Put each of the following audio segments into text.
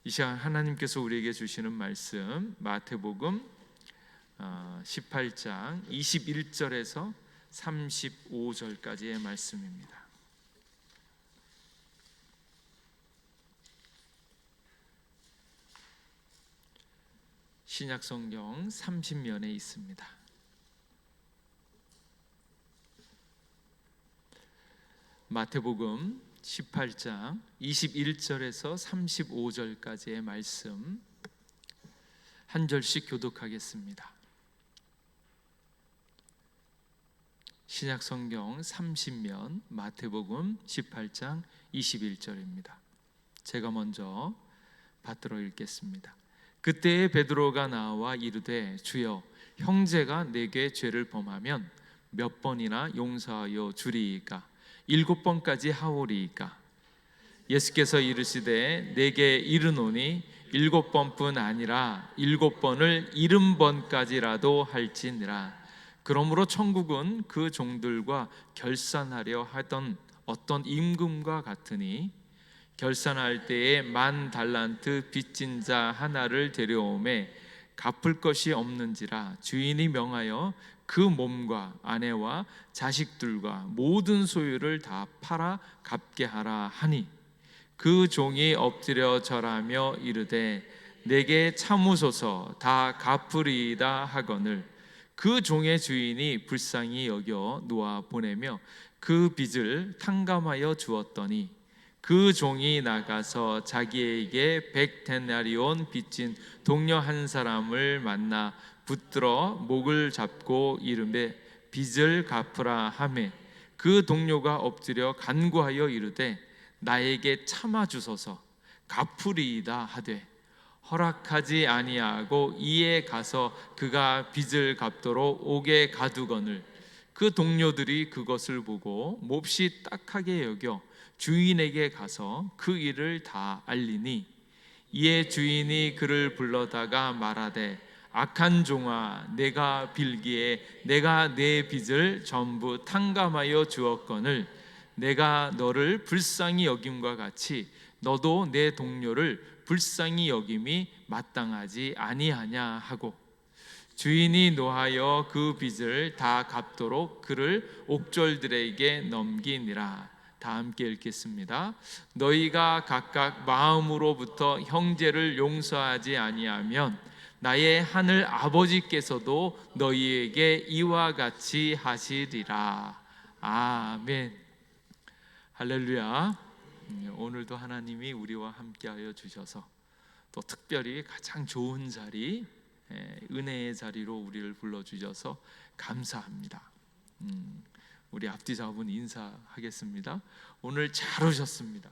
이 시간 하나님께서 우리에게 주시는 말씀 마태복음 18장 21절에서 35절까지의 말씀입니다. 신약성경 30면에 있습니다. 마태복음 18장 21절에서 35절까지의 말씀 한 절씩 교독하겠습니다. 신약성경 30면 마태복음 18장 21절입니다. 제가 먼저 받들어 읽겠습니다. 그때에 베드로가 나와 이르되 주여, 형제가 내게 죄를 범하면 몇 번이나 용서하여 주리이까? 7번까지 하오리이까? 예수께서 이르시되 내게 이르노니 7번뿐 아니라 7번을 70번까지라도 할지니라. 그러므로 천국은 그 종들과 결산하려 하던 어떤 임금과 같으니, 결산할 때에 10,000달란트 빚진 자 하나를 데려오매 갚을 것이 없는지라 주인이 명하여 그 몸과 아내와 자식들과 모든 소유를 다 팔아 갚게 하라 하니, 그 종이 엎드려 절하며 이르되 내게 참으소서, 다 갚으리이다 하거늘 그 종의 주인이 불쌍히 여겨 놓아 보내며 그 빚을 탕감하여 주었더니, 그 종이 나가서 자기에게 100데나리온 빚진 동료 한 사람을 만나 붙들어 목을 잡고 이르매 빚을 갚으라 하매, 그 동료가 엎드려 간구하여 이르되 나에게 참아 주소서, 갚으리이다 하되 허락하지 아니하고 이에 가서 그가 빚을 갚도록 옥에 가두거늘 그 동료들이 그것을 보고 몹시 딱하게 여겨 주인에게 가서 그 일을 다 알리니, 이에 주인이 그를 불러다가 말하되 악한 종아, 내가 빌기에 내가 내 빚을 전부 탕감하여 주었거늘 내가 너를 불쌍히 여김과 같이 너도 내 동료를 불쌍히 여김이 마땅하지 아니하냐 하고, 주인이 노하여 그 빚을 다 갚도록 그를 옥졸들에게 넘기니라. 다 함께 읽겠습니다. 너희가 각각 마음으로부터 형제를 용서하지 아니하면 나의 하늘 아버지께서도 너희에게 이와 같이 하시리라. 아멘. 할렐루야. 오늘도 하나님이 우리와 함께하여 주셔서 또 특별히 가장 좋은 자리, 은혜의 자리로 우리를 불러주셔서 감사합니다. 우리 앞뒤자분 인사하겠습니다. 오늘 잘 오셨습니다.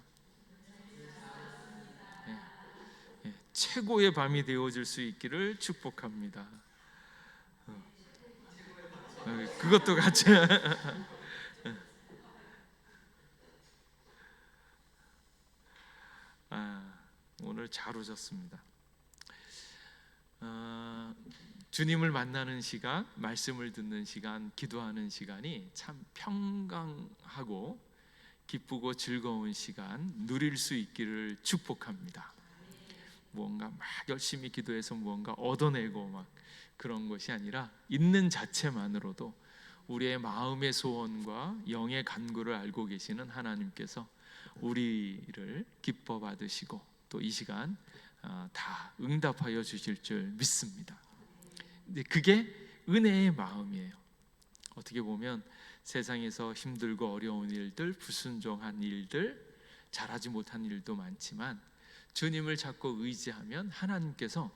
최고의 밤이 되어질 수 있기를 축복합니다. 그것도 같이 오늘 잘 오셨습니다. 주님을 만나는 시간, 말씀을 듣는 시간, 기도하는 시간이 참 평강하고 기쁘고 즐거운 시간 누릴 수 있기를 축복합니다. 무언가 막 열심히 기도해서 무언가 얻어내고 막 그런 것이 아니라 있는 자체만으로도 우리의 마음의 소원과 영의 간구를 알고 계시는 하나님께서 우리를 기뻐 받으시고 또 이 시간 다 응답하여 주실 줄 믿습니다. 근데 그게 은혜의 마음이에요. 어떻게 보면 세상에서 힘들고 어려운 일들, 불순종한 일들, 잘하지 못한 일도 많지만 주님을 찾고 의지하면 하나님께서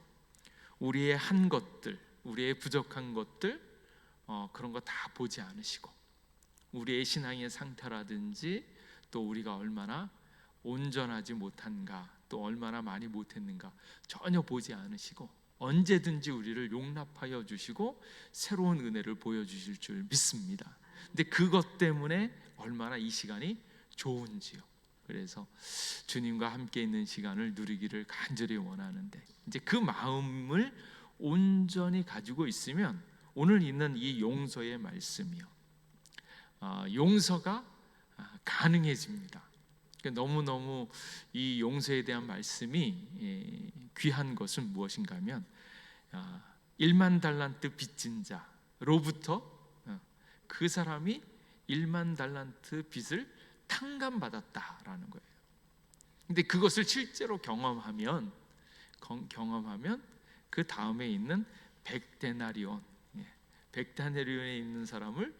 우리의 한 것들, 우리의 부족한 것들, 그런 거 다 보지 않으시고 우리의 신앙의 상태라든지 또 우리가 얼마나 온전하지 못한가, 또 얼마나 많이 못했는가 전혀 보지 않으시고 언제든지 우리를 용납하여 주시고 새로운 은혜를 보여주실 줄 믿습니다. 근데 그것 때문에 얼마나 이 시간이 좋은지요. 그래서 주님과 함께 있는 시간을 누리기를 간절히 원하는데, 이제 그 마음을 온전히 가지고 있으면 오늘 있는 이 용서의 말씀이요, 용서가 가능해집니다. 너무너무 이 용서에 대한 말씀이 귀한 것은 무엇인가 하면 1만 달란트 빚진 자로부터 그 사람이 1만 달란트 빚을 탕감받았다라는 거예요. 근데 그것을 실제로 경험하면 그 다음에 있는 100데나리온, 100데나리온에 있는 사람을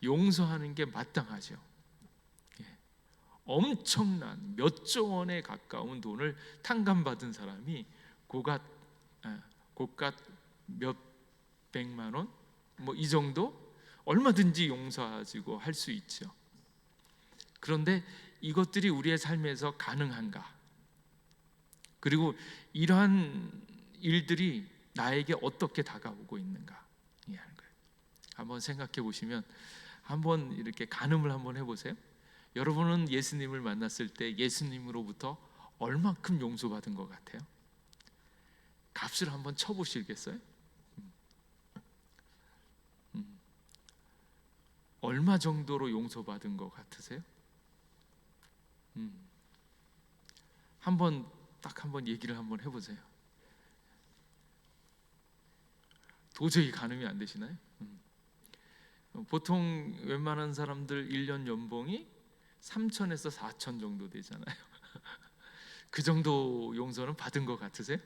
용서하는 게 마땅하죠. 엄청난 몇 조 원에 가까운 돈을 탕감받은 사람이 고갓 몇 백만 원, 뭐 이 정도 얼마든지 용서하고 할 수 있죠. 그런데 이것들이 우리의 삶에서 가능한가? 그리고 이러한 일들이 나에게 어떻게 다가오고 있는가? 이해하는 거예요. 한번 생각해 보시면, 한번 이렇게 가늠을 한번 해보세요. 여러분은 예수님을 만났을 때 예수님으로부터 얼마큼 용서받은 것 같아요? 값을 한번 쳐보시겠어요? 얼마 정도로 용서받은 것 같으세요? 한번 얘기를 한번 해보세요. 도저히 가늠이 안 되시나요? 보통 웬만한 사람들 1년 연봉이 3천에서 4천 정도 되잖아요. 그 정도 용서는 받은 것 같으세요?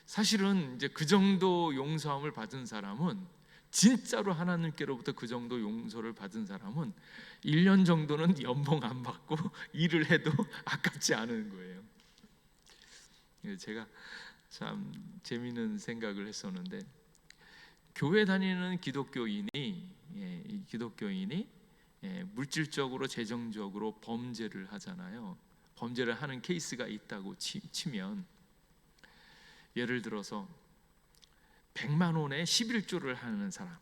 사실은 이제 그 정도 용서함을 받은 사람은, 진짜로 하나님께로부터 그 정도 용서를 받은 사람은 1년 정도는 연봉 안 받고 일을 해도 아깝지 않은 거예요. 제가 참 재미있는 생각을 했었는데, 교회 다니는 기독교인이 물질적으로 재정적으로 범죄를 하잖아요. 범죄를 하는 케이스가 있다고 치면, 예를 들어서 100만 원에 11조를 하는 사람,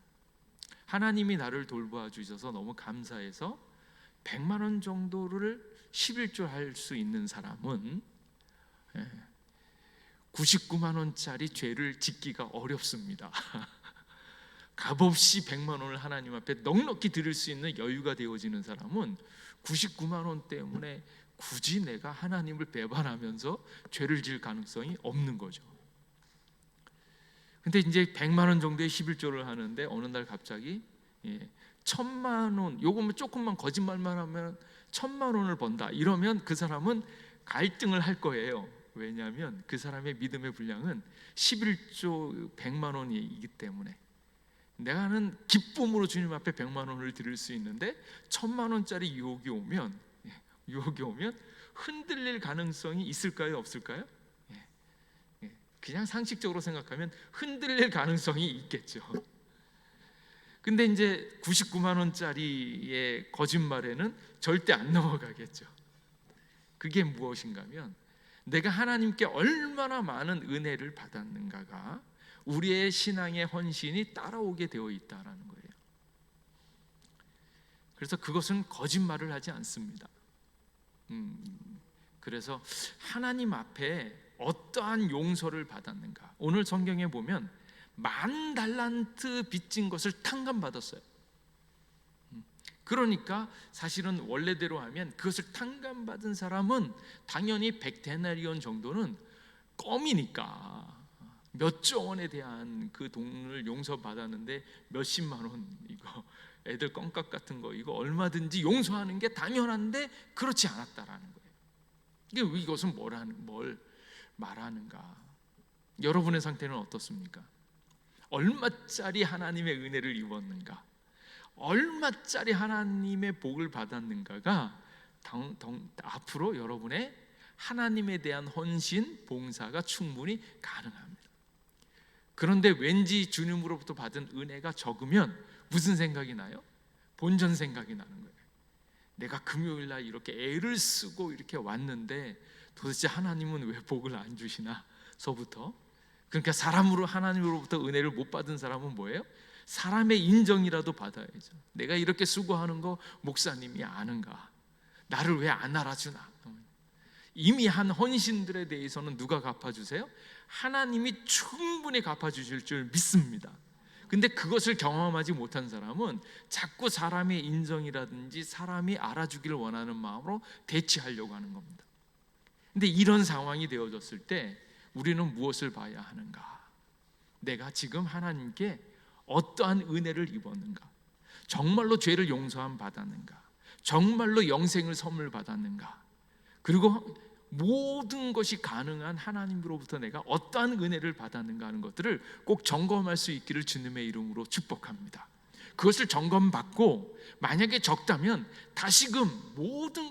하나님이 나를 돌보아 주셔서 너무 감사해서 100만 원 정도를 11조 할 수 있는 사람은 99만 원짜리 죄를 짓기가 어렵습니다. 값없이 100만 원을 하나님 앞에 넉넉히 드릴 수 있는 여유가 되어지는 사람은 99만 원 때문에 굳이 내가 하나님을 배반하면서 죄를 지을 가능성이 없는 거죠. 근데 이제 100만 원 정도의 11조를 하는데 어느 날 갑자기 1000만 원, 요거면 조금만 거짓말만 하면 1000만 원을 번다, 이러면 그 사람은 갈등을 할 거예요. 왜냐하면 그 사람의 믿음의 분량은 11조 100만 원이기 때문에, 내가는 기쁨으로 주님 앞에 100만 원을 드릴 수 있는데 1000만 원짜리 유혹이 오면 흔들릴 가능성이 있을까요, 없을까요? 그냥 상식적으로 생각하면 흔들릴 가능성이 있겠죠. 근데 이제 99만 원짜리의 거짓말에는 절대 안 넘어가겠죠. 그게 무엇인가 하면, 내가 하나님께 얼마나 많은 은혜를 받았는가가 우리의 신앙의 헌신이 따라오게 되어 있다라는 거예요. 그래서 그것은 거짓말을 하지 않습니다. 그래서 하나님 앞에 어떠한 용서를 받았는가, 오늘 성경에 보면 10,000달란트 빚진 것을 탕감받았어요. 그러니까 사실은 원래대로 하면 그것을 탕감받은 사람은 당연히 100데나리온 정도는 껌이니까, 몇조 원에 대한 그 돈을 용서받았는데 몇십만 원, 이거 애들 껌값 같은 거 이거 얼마든지 용서하는 게 당연한데 그렇지 않았다라는 거예요. 이것은 뭘 말하는가? 여러분의 상태는 어떻습니까? 얼마짜리 하나님의 은혜를 입었는가? 얼마짜리 하나님의 복을 받았는가가 앞으로 여러분의 하나님에 대한 헌신, 봉사가 충분히 가능합니다. 그런데 왠지 주님으로부터 받은 은혜가 적으면 무슨 생각이 나요? 본전 생각이 나는 거예요. 내가 금요일날 이렇게 애를 쓰고 이렇게 왔는데 도대체 하나님은 왜 복을 안 주시나 서부터. 그러니까 하나님으로부터 은혜를 못 받은 사람은 뭐예요? 사람의 인정이라도 받아야죠. 내가 이렇게 수고하는 거 목사님이 아는가? 나를 왜 안 알아주나? 이미 한 헌신들에 대해서는 누가 갚아주세요? 하나님이 충분히 갚아주실 줄 믿습니다. 근데 그것을 경험하지 못한 사람은 자꾸 사람의 인정이라든지 사람이 알아주기를 원하는 마음으로 대치하려고 하는 겁니다. 근데 이런 상황이 되어졌을 때 우리는 무엇을 봐야 하는가? 내가 지금 하나님께 어떠한 은혜를 입었는가? 정말로 죄를 용서함 받았는가? 정말로 영생을 선물 받았는가? 그리고 모든 것이 가능한 하나님으로부터 내가 어떠한 은혜를 받았는가 하는 것들을 꼭 점검할 수 있기를 주님의 이름으로 축복합니다. 그것을 점검받고 만약에 적다면 다시금 모든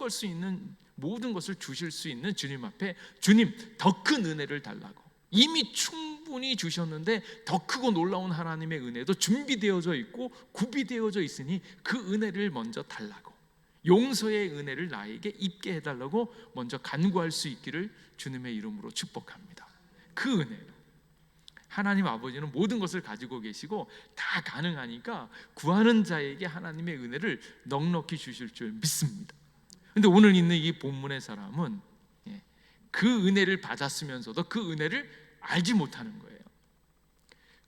것을 주실 수 있는 주님 앞에 주님 더 큰 은혜를 달라고, 이미 충분히 주셨는데 더 크고 놀라운 하나님의 은혜도 준비되어져 있고 구비되어져 있으니 그 은혜를 먼저 달라고, 용서의 은혜를 나에게 입게 해달라고 먼저 간구할 수 있기를 주님의 이름으로 축복합니다. 그 은혜로 하나님 아버지는 모든 것을 가지고 계시고 다 가능하니까 구하는 자에게 하나님의 은혜를 넉넉히 주실 줄 믿습니다. 그런데 오늘 있는 이 본문의 사람은 그 은혜를 받았으면서도 그 은혜를 알지 못하는 거예요.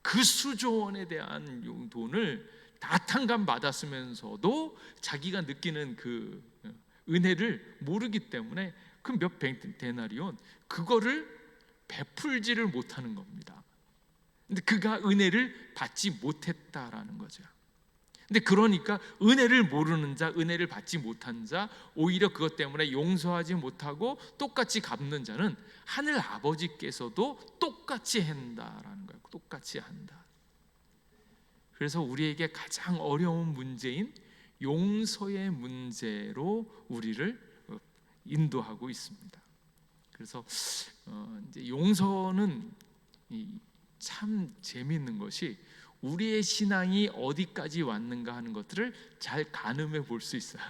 그 수조원에 대한 돈을 다 탕감 받았으면서도 자기가 느끼는 그 은혜를 모르기 때문에 그 몇 데나리온 그거를 베풀지를 못하는 겁니다. 근데 그가 은혜를 받지 못했다라는 거죠. 근데 그러니까 은혜를 모르는 자, 은혜를 받지 못한 자, 오히려 그것 때문에 용서하지 못하고 똑같이 갚는 자는 하늘 아버지께서도 똑같이 한다라는 거예요. 똑같이 한다. 그래서 우리에게 가장 어려운 문제인 용서의 문제로 우리를 인도하고 있습니다. 그래서 이제 용서는 참 재미있는 것이 우리의 신앙이 어디까지 왔는가 하는 것들을 잘 가늠해 볼 수 있어요.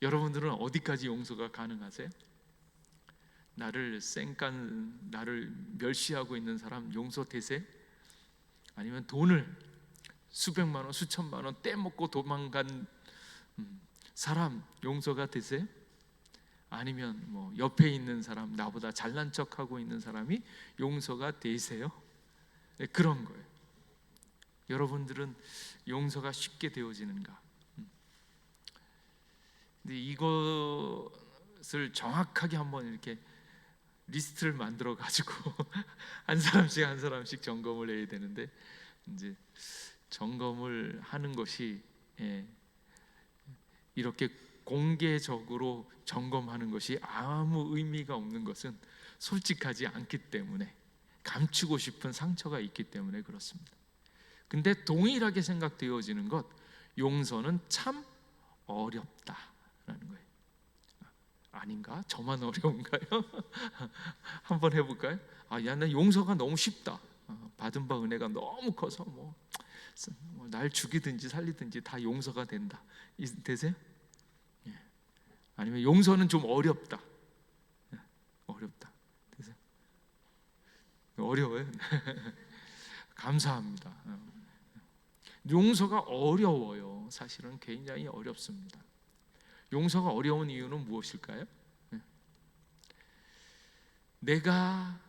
여러분들은 어디까지 용서가 가능하세요? 나를 멸시하고 있는 사람 용서되세요? 아니면 돈을 수백만 원, 수천만 원 떼먹고 도망간 사람 용서가 되세요? 아니면 뭐 옆에 있는 사람, 나보다 잘난 척하고 있는 사람이 용서가 되세요? 네, 그런 거예요. 여러분들은 용서가 쉽게 되어지는가? 근데 이것을 정확하게 한번 이렇게 리스트를 만들어 가지고 한 사람씩 점검을 해야 되는데, 이제 점검을 하는 것이 이렇게 공개적으로 점검하는 것이 아무 의미가 없는 것은 솔직하지 않기 때문에, 감추고 싶은 상처가 있기 때문에 그렇습니다. 근데 동일하게 생각되어지는 것, 용서는 참 어렵다라는 거예요. 아닌가? 저만 어려운가요? 한번 해볼까요? 나 용서가 너무 쉽다. 받은 바 은혜가 너무 커서 날 죽이든지 살리든지 다 용서가 된다. 되세요? 아니면 용서는 좀 어렵다. 어렵다. 되세요? 어려워요? 감사합니다. 용서가 어려워요. 사실은 굉장히 어렵습니다. 용서가 어려운 이유는 무엇일까요? 내가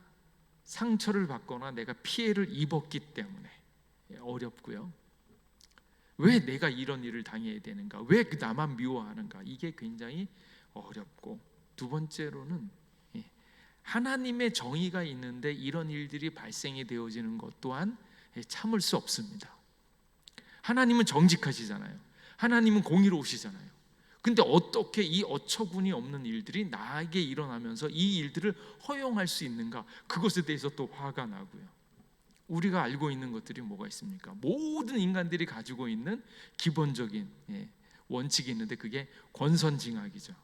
상처를 받거나 내가 피해를 입었기 때문에 어렵고요. 왜 내가 이런 일을 당해야 되는가? 왜 나만 미워하는가? 이게 굉장히 어렵고, 두 번째로는 하나님의 정의가 있는데 이런 일들이 발생이 되어지는 것 또한 참을 수 없습니다. 하나님은 정직하시잖아요. 하나님은 공의로우시잖아요. 근데 어떻게 이 어처구니 없는 일들이 나에게 일어나면서 이 일들을 허용할 수 있는가? 그것에 대해서 또 화가 나고요. 우리가 알고 있는 것들이 뭐가 있습니까? 모든 인간들이 가지고 있는 기본적인 원칙이 있는데 그게 권선징악이죠.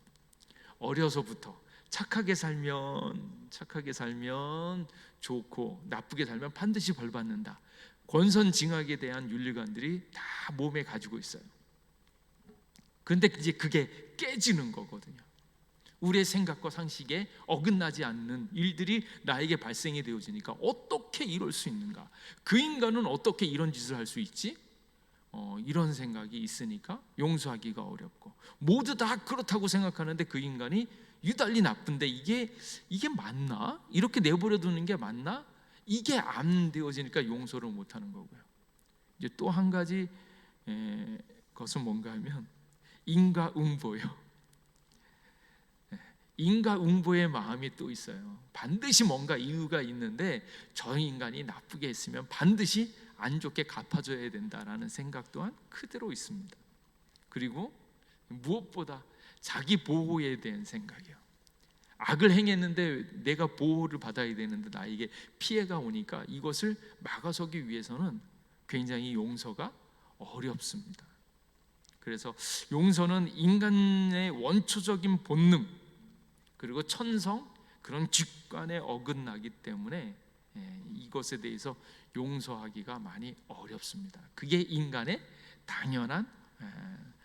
어려서부터 착하게 살면 좋고 나쁘게 살면 반드시 벌 받는다. 권선징악에 대한 윤리관들이 다 몸에 가지고 있어요. 그런데 이제 그게 깨지는 거거든요. 우리의 생각과 상식에 어긋나지 않는 일들이 나에게 발생이 되어지니까 어떻게 이럴 수 있는가? 그 인간은 어떻게 이런 짓을 할 수 있지? 이런 생각이 있으니까 용서하기가 어렵고, 모두 다 그렇다고 생각하는데 그 인간이 유달리 나쁜데 이게 맞나? 이렇게 내버려 두는 게 맞나? 이게 안 되어지니까 용서를 못하는 거고요. 이제 또 한 가지 것은 뭔가 하면 인과응보요. 인과응보의 마음이 또 있어요. 반드시 뭔가 이유가 있는데 저 인간이 나쁘게 했으면 반드시 안 좋게 갚아줘야 된다라는 생각 또한 그대로 있습니다. 그리고 무엇보다 자기 보호에 대한 생각이요. 악을 행했는데 내가 보호를 받아야 되는데 나에게 피해가 오니까 이것을 막아서기 위해서는 굉장히 용서가 어렵습니다. 그래서 용서는 인간의 원초적인 본능 그리고 천성 그런 직관에 어긋나기 때문에 이것에 대해서 용서하기가 많이 어렵습니다. 그게 인간의 당연한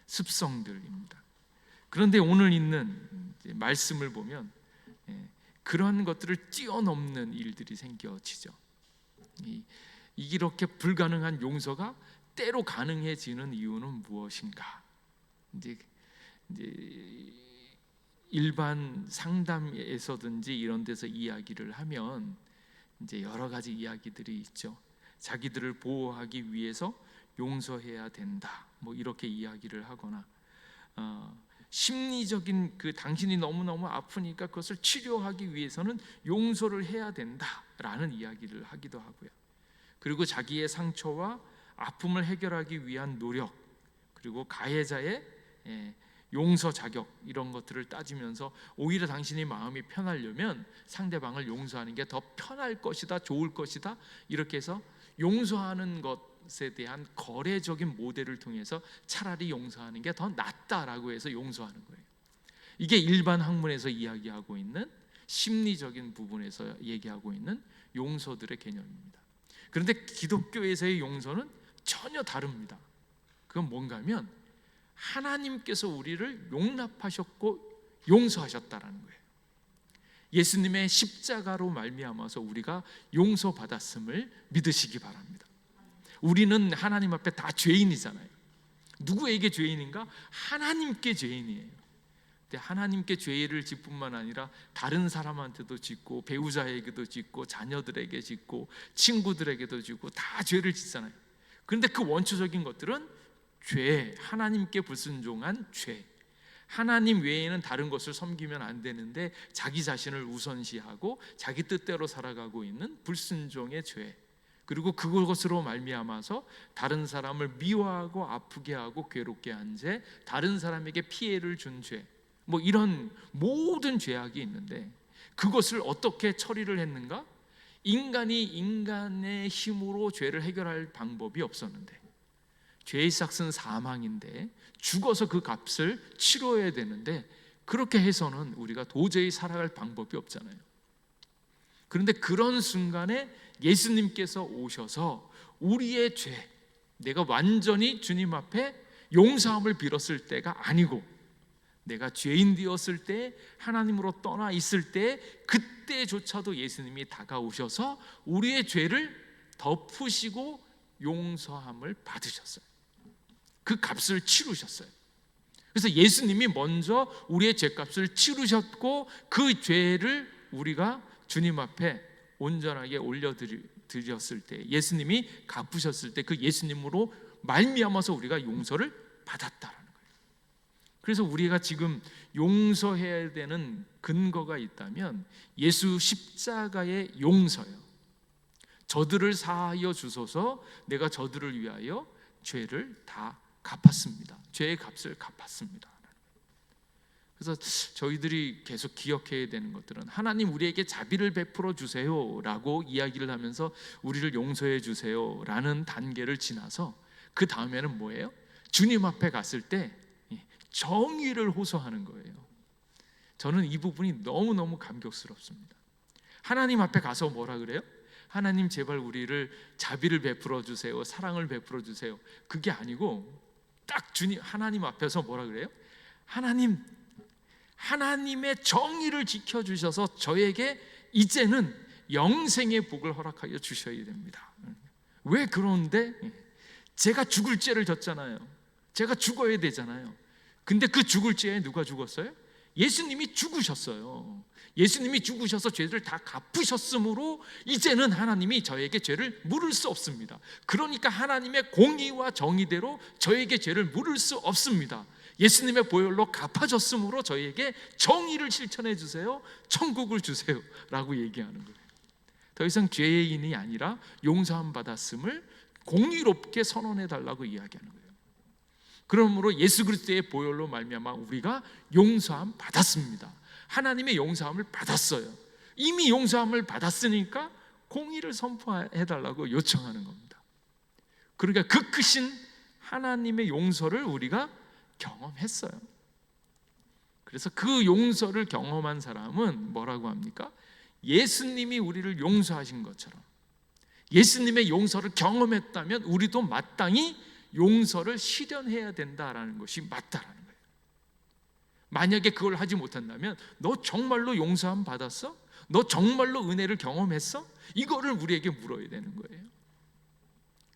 습성들입니다. 그런데 오늘 있는 말씀을 보면 그런 것들을 뛰어넘는 일들이 생겨지죠. 이렇게 불가능한 용서가 때로 가능해지는 이유는 무엇인가? 이제 일반 상담에서든지 이런 데서 이야기를 하면 이제 여러 가지 이야기들이 있죠. 자기들을 보호하기 위해서 용서해야 된다. 뭐 이렇게 이야기를 하거나 심리적인 그 당신이 너무너무 아프니까 그것을 치료하기 위해서는 용서를 해야 된다라는 이야기를 하기도 하고요. 그리고 자기의 상처와 아픔을 해결하기 위한 노력 그리고 가해자의 용서 자격 이런 것들을 따지면서 오히려 당신이 마음이 편하려면 상대방을 용서하는 게 더 편할 것이다, 좋을 것이다 이렇게 해서 용서하는 것에 대한 거래적인 모델을 통해서 차라리 용서하는 게 더 낫다라고 해서 용서하는 거예요. 이게 일반 학문에서 이야기하고 있는 심리적인 부분에서 얘기하고 있는 용서들의 개념입니다. 그런데 기독교에서의 용서는 전혀 다릅니다. 그건 뭔가 하면 하나님께서 우리를 용납하셨고 용서하셨다라는 거예요. 예수님의 십자가로 말미암아서 우리가 용서받았음을 믿으시기 바랍니다. 우리는 하나님 앞에 다 죄인이잖아요. 누구에게 죄인인가? 하나님께 죄인이에요. 근데 하나님께 죄를 짓뿐만 아니라 다른 사람한테도 짓고 배우자에게도 짓고 자녀들에게 짓고 친구들에게도 짓고 다 죄를 짓잖아요. 그런데 그 원초적인 것들은 죄, 하나님께 불순종한 죄. 하나님 외에는 다른 것을 섬기면 안 되는데 자기 자신을 우선시하고 자기 뜻대로 살아가고 있는 불순종의 죄. 그리고 그것으로 말미암아서 다른 사람을 미워하고 아프게 하고 괴롭게 한 죄, 다른 사람에게 피해를 준 죄. 뭐 이런 모든 죄악이 있는데 그것을 어떻게 처리를 했는가? 인간이 인간의 힘으로 죄를 해결할 방법이 없었는데 죄의 삭은 사망인데 죽어서 그 값을 치러야 되는데 그렇게 해서는 우리가 도저히 살아갈 방법이 없잖아요. 그런데 그런 순간에 예수님께서 오셔서 우리의 죄, 내가 완전히 주님 앞에 용서함을 빌었을 때가 아니고 내가 죄인 되었을 때 하나님으로 떠나 있을 때 그때조차도 예수님이 다가오셔서 우리의 죄를 덮으시고 용서함을 받으셨어요. 그 값을 치르셨어요. 그래서 예수님이 먼저 우리의 죄값을 치르셨고 그 죄를 우리가 주님 앞에 온전하게 올려드렸을 때 예수님이 갚으셨을 때 그 예수님으로 말미암아서 우리가 용서를 받았다라는 거예요. 그래서 우리가 지금 용서해야 되는 근거가 있다면 예수 십자가의 용서요. 저들을 사하여 주소서 내가 저들을 위하여 죄를 다 갚았습니다. 죄의 값을 갚았습니다. 그래서 저희들이 계속 기억해야 되는 것들은 하나님 우리에게 자비를 베풀어 주세요 라고 이야기를 하면서 우리를 용서해 주세요 라는 단계를 지나서 그 다음에는 뭐예요? 주님 앞에 갔을 때 정의를 호소하는 거예요. 저는 이 부분이 너무너무 감격스럽습니다. 하나님 앞에 가서 뭐라 그래요? 하나님 제발 우리를 자비를 베풀어 주세요, 사랑을 베풀어 주세요. 그게 아니고 딱 주님 하나님 앞에서 뭐라 그래요? 하나님의 정의를 지켜주셔서 저에게 이제는 영생의 복을 허락하여 주셔야 됩니다. 왜 그런데? 제가 죽을 죄를 졌잖아요. 제가 죽어야 되잖아요. 근데 그 죽을 죄에 누가 죽었어요? 예수님이 죽으셨어요. 예수님이 죽으셔서 죄를 다 갚으셨으므로 이제는 하나님이 저에게 죄를 물을 수 없습니다. 그러니까 하나님의 공의와 정의대로 저에게 죄를 물을 수 없습니다. 예수님의 보혈로 갚아줬으므로 저에게 정의를 실천해 주세요, 천국을 주세요 라고 얘기하는 거예요. 더 이상 죄인이 아니라 용서함 받았음을 공의롭게 선언해 달라고 이야기하는 거예요. 그러므로 예수 그리스도의 보혈로 말미암아 우리가 용서함 받았습니다. 하나님의 용서함을 받았어요. 이미 용서함을 받았으니까 공의를 선포해 달라고 요청하는 겁니다. 그러니까 그 크신 하나님의 용서를 우리가 경험했어요. 그래서 그 용서를 경험한 사람은 뭐라고 합니까? 예수님이 우리를 용서하신 것처럼 예수님의 용서를 경험했다면 우리도 마땅히 용서를 실현해야 된다라는 것이 맞다라는 거예요. 만약에 그걸 하지 못한다면 너 정말로 용서함 받았어? 너 정말로 은혜를 경험했어? 이거를 우리에게 물어야 되는 거예요.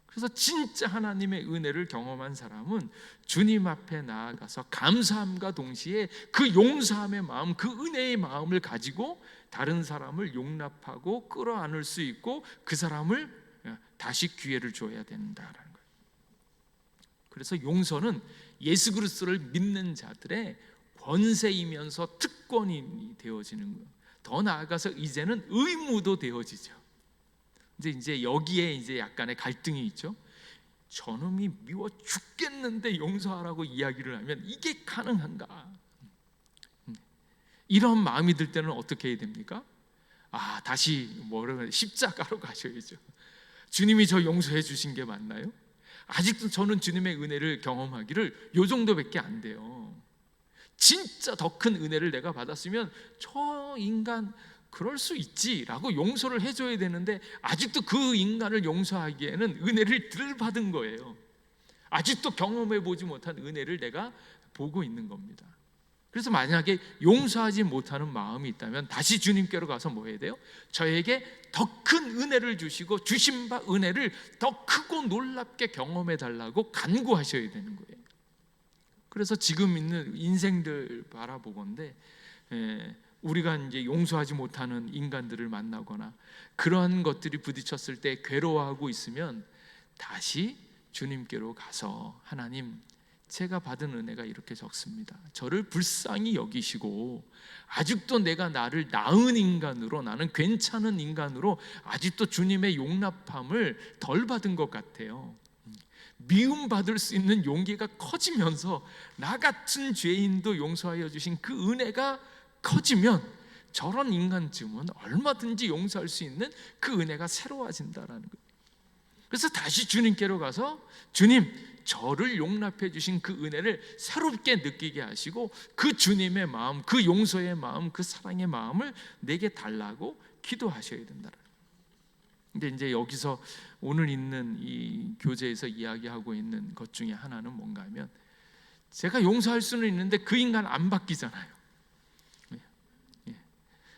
그래서 진짜 하나님의 은혜를 경험한 사람은 주님 앞에 나아가서 감사함과 동시에 그 용서함의 마음, 그 은혜의 마음을 가지고 다른 사람을 용납하고 끌어안을 수 있고 그 사람을 다시 기회를 줘야 된다라는 거예요. 그래서 용서는 예수 그리스도를 믿는 자들의 권세이면서 특권이 되어지는 거예요. 더 나아가서 이제는 의무도 되어지죠. 이제 여기에 이제 약간의 갈등이 있죠. 저놈이 미워 죽겠는데 용서하라고 이야기를 하면 이게 가능한가? 이런 마음이 들 때는 어떻게 해야 됩니까? 다시 십자가로 가셔야죠. 주님이 저 용서해 주신 게 맞나요? 아직도 저는 주님의 은혜를 경험하기를 요 정도밖에 안 돼요. 진짜 더 큰 은혜를 내가 받았으면 저 인간 그럴 수 있지라고 용서를 해줘야 되는데 아직도 그 인간을 용서하기에는 은혜를 덜 받은 거예요. 아직도 경험해 보지 못한 은혜를 내가 보고 있는 겁니다. 그래서 만약에 용서하지 못하는 마음이 있다면 다시 주님께로 가서 뭐 해야 돼요? 저에게 더 큰 은혜를 주시고 주신 바 은혜를 더 크고 놀랍게 경험해 달라고 간구하셔야 되는 거예요. 그래서 지금 있는 인생들 바라보건대 우리가 이제 용서하지 못하는 인간들을 만나거나 그러한 것들이 부딪혔을 때 괴로워하고 있으면 다시 주님께로 가서 하나님, 제가 받은 은혜가 이렇게 적습니다. 저를 불쌍히 여기시고 아직도 내가 나를 나은 인간으로, 나는 괜찮은 인간으로 아직도 주님의 용납함을 덜 받은 것 같아요. 미움받을 수 있는 용기가 커지면서 나 같은 죄인도 용서하여 주신 그 은혜가 커지면 저런 인간쯤은 얼마든지 용서할 수 있는 그 은혜가 새로워진다라는 거예요. 그래서 다시 주님께로 가서 주님, 저를 용납해 주신 그 은혜를 새롭게 느끼게 하시고 그 주님의 마음, 그 용서의 마음, 그 사랑의 마음을 내게 달라고 기도하셔야 된다라는 거예요. 근데 이제 여기서 오늘 있는 이 교재에서 이야기하고 있는 것 중에 하나는 뭔가 하면 제가 용서할 수는 있는데 그 인간 안 바뀌잖아요.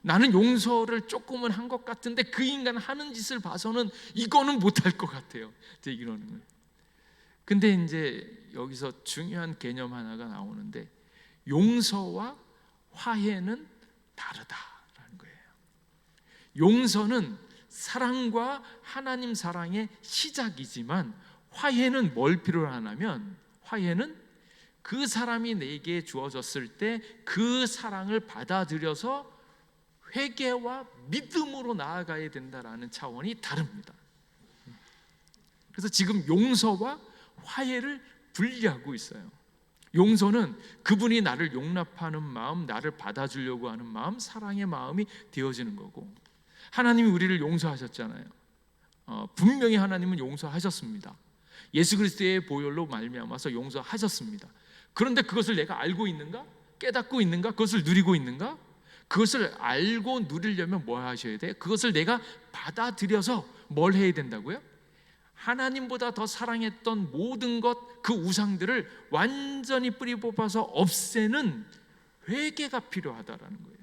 나는 용서를 조금은 한 것 같은데 그 인간 하는 짓을 봐서는 이거는 못할 것 같아요. 이제 이러는 거예요. 근데 이제 여기서 중요한 개념 하나가 나오는데 용서와 화해는 다르다라는 거예요. 용서는 사랑과 하나님 사랑의 시작이지만 화해는 뭘 필요로 하냐면 화해는 그 사람이 내게 주어졌을 때 그 사랑을 받아들여서 회개와 믿음으로 나아가야 된다라는 차원이 다릅니다. 그래서 지금 용서와 화해를 분리하고 있어요. 용서는 그분이 나를 용납하는 마음, 나를 받아주려고 하는 마음, 사랑의 마음이 되어지는 거고, 하나님이 우리를 용서하셨잖아요. 분명히 하나님은 용서하셨습니다. 예수 그리스도의 보혈로 말미암아서 용서하셨습니다. 그런데 그것을 내가 알고 있는가? 깨닫고 있는가? 그것을 누리고 있는가? 그것을 알고 누리려면 뭐 하셔야 돼요? 그것을 내가 받아들여서 뭘 해야 된다고요? 하나님보다 더 사랑했던 모든 것, 그 우상들을 완전히 뿌리 뽑아서 없애는 회개가 필요하다라는 거예요.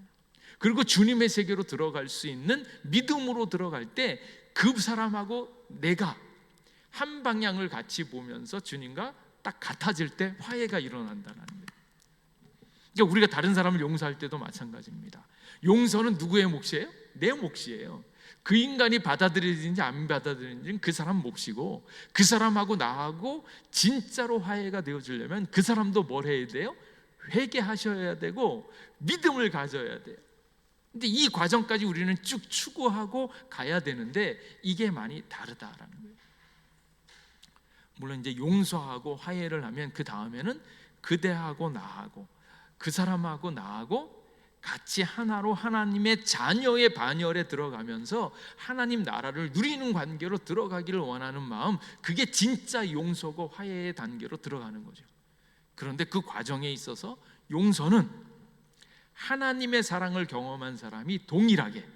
그리고 주님의 세계로 들어갈 수 있는 믿음으로 들어갈 때 그 사람하고 내가 한 방향을 같이 보면서 주님과 딱 같아질 때 화해가 일어난다는 거예요. 그러니까 우리가 다른 사람을 용서할 때도 마찬가지입니다. 용서는 누구의 몫이에요? 내 몫이에요. 그 인간이 받아들이든지 안 받아들이든지 그 사람 몫이고, 그 사람하고 나하고 진짜로 화해가 되어지려면 그 사람도 뭘 해야 돼요? 회개하셔야 되고 믿음을 가져야 돼요. 근데 이 과정까지 우리는 쭉 추구하고 가야 되는데 이게 많이 다르다라는 거예요. 물론 이제 용서하고 화해를 하면 그 다음에는 그대하고 나하고 그 사람하고 나하고 같이 하나로 하나님의 자녀의 반열에 들어가면서 하나님 나라를 누리는 관계로 들어가기를 원하는 마음, 그게 진짜 용서고 화해의 단계로 들어가는 거죠. 그런데 그 과정에 있어서 용서는 하나님의 사랑을 경험한 사람이 동일하게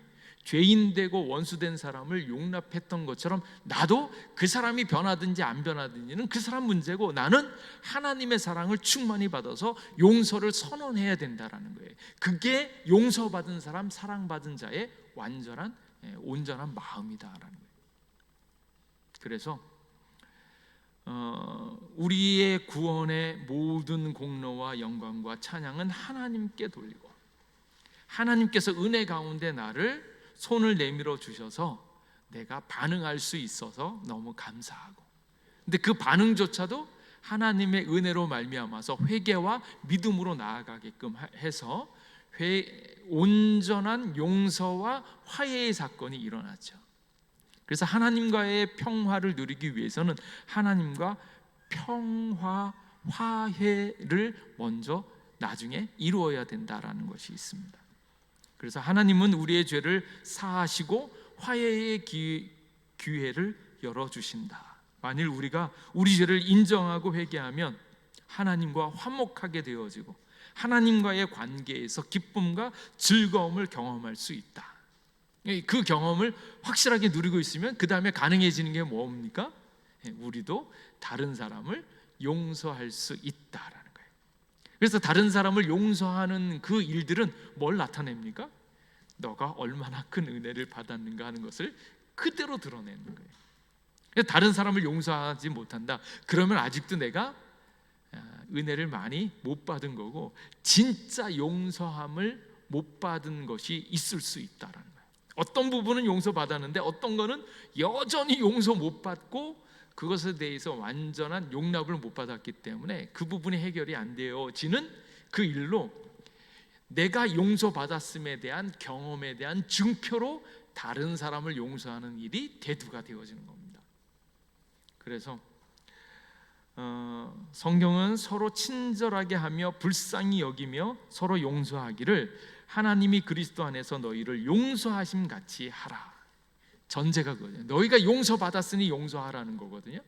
죄인되고 원수된 사람을 용납했던 것처럼 나도 그 사람이 변하든지 안 변하든지는 그 사람 문제고, 나는 하나님의 사랑을 충만히 받아서 용서를 선언해야 된다라는 거예요. 그게 용서받은 사람, 사랑받은 자의 완전한 온전한 마음이다라는 거예요. 그래서 우리의 구원의 모든 공로와 영광과 찬양은 하나님께 돌리고, 하나님께서 은혜 가운데 나를 손을 내밀어 주셔서 내가 반응할 수 있어서 너무 감사하고, 근데 그 반응조차도 하나님의 은혜로 말미암아서 회개와 믿음으로 나아가게끔 해서 온전한 용서와 화해의 사건이 일어났죠. 그래서 하나님과의 평화를 누리기 위해서는 하나님과 평화, 화해를 먼저 나중에 이루어야 된다라는 것이 있습니다. 그래서 하나님은 우리의 죄를 사하시고 화해의 기회를 열어주신다. 만일 우리가 우리 죄를 인정하고 회개하면 하나님과 화목하게 되어지고 하나님과의 관계에서 기쁨과 즐거움을 경험할 수 있다. 그 경험을 확실하게 누리고 있으면 그 다음에 가능해지는 게 뭡니까? 우리도 다른 사람을 용서할 수 있다라는 거예요. 그래서 다른 사람을 용서하는 그 일들은 뭘 나타냅니까? 너가 얼마나 큰 은혜를 받았는가 하는 것을 그대로 드러내는 거예요. 다른 사람을 용서하지 못한다, 그러면 아직도 내가 은혜를 많이 못 받은 거고, 진짜 용서함을 못 받은 것이 있을 수 있다라는 거예요. 어떤 부분은 용서받았는데 어떤 거는 여전히 용서 못 받고 그것에 대해서 완전한 용납을 못 받았기 때문에 그 부분이 해결이 안 되어지는 그 일로 내가 용서받았음에 대한 경험에 대한 증표로 다른 사람을 용서하는 일이 대두가 되어지는 겁니다. 그래서 성경은 서로 친절하게 하며 불쌍히 여기며 서로 용서하기를 하나님이 그리스도 안에서 너희를 용서하심 같이 하라. 전제가 그거예요. 너희가 용서받았으니 용서하라는 거거든요.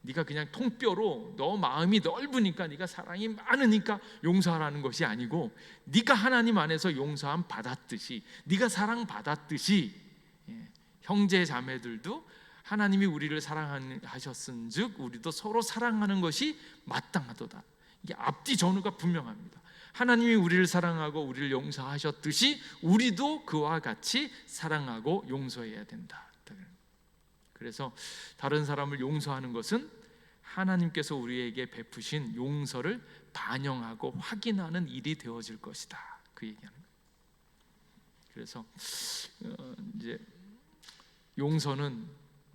네가 그냥 통뼈로 너 마음이 넓으니까, 네가 사랑이 많으니까 용서하라는 것이 아니고, 네가 하나님 안에서 용서함 받았듯이, 네가 사랑 받았듯이 형제 자매들도 하나님이 우리를 사랑하셨은즉 우리도 서로 사랑하는 것이 마땅하도다. 이게 앞뒤 전후가 분명합니다. 하나님이 우리를 사랑하고 우리를 용서하셨듯이 우리도 그와 같이 사랑하고 용서해야 된다. 그래서 다른 사람을 용서하는 것은 하나님께서 우리에게 베푸신 용서를 반영하고 확인하는 일이 되어질 것이다. 그 얘기하는 거예요. 그래서 이제 용서는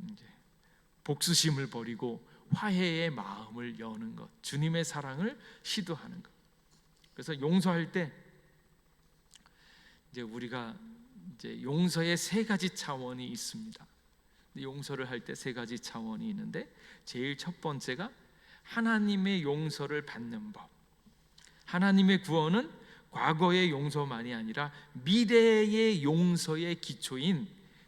이제 복수심을 버리고 화해의 마음을 여는 것, 주님의 사랑을 시도하는 것. 그래서 용서할 때 이제 우리가 이제 용서의 세 가지 차원이 있습니다. 용서를 할 때 세 가지 차원이 있는데, 제일 첫 번째가 하나님의 용서를 받는 법. 하나님의 구원은 과거의 용서만이 아니라 미래의 용서의 기초인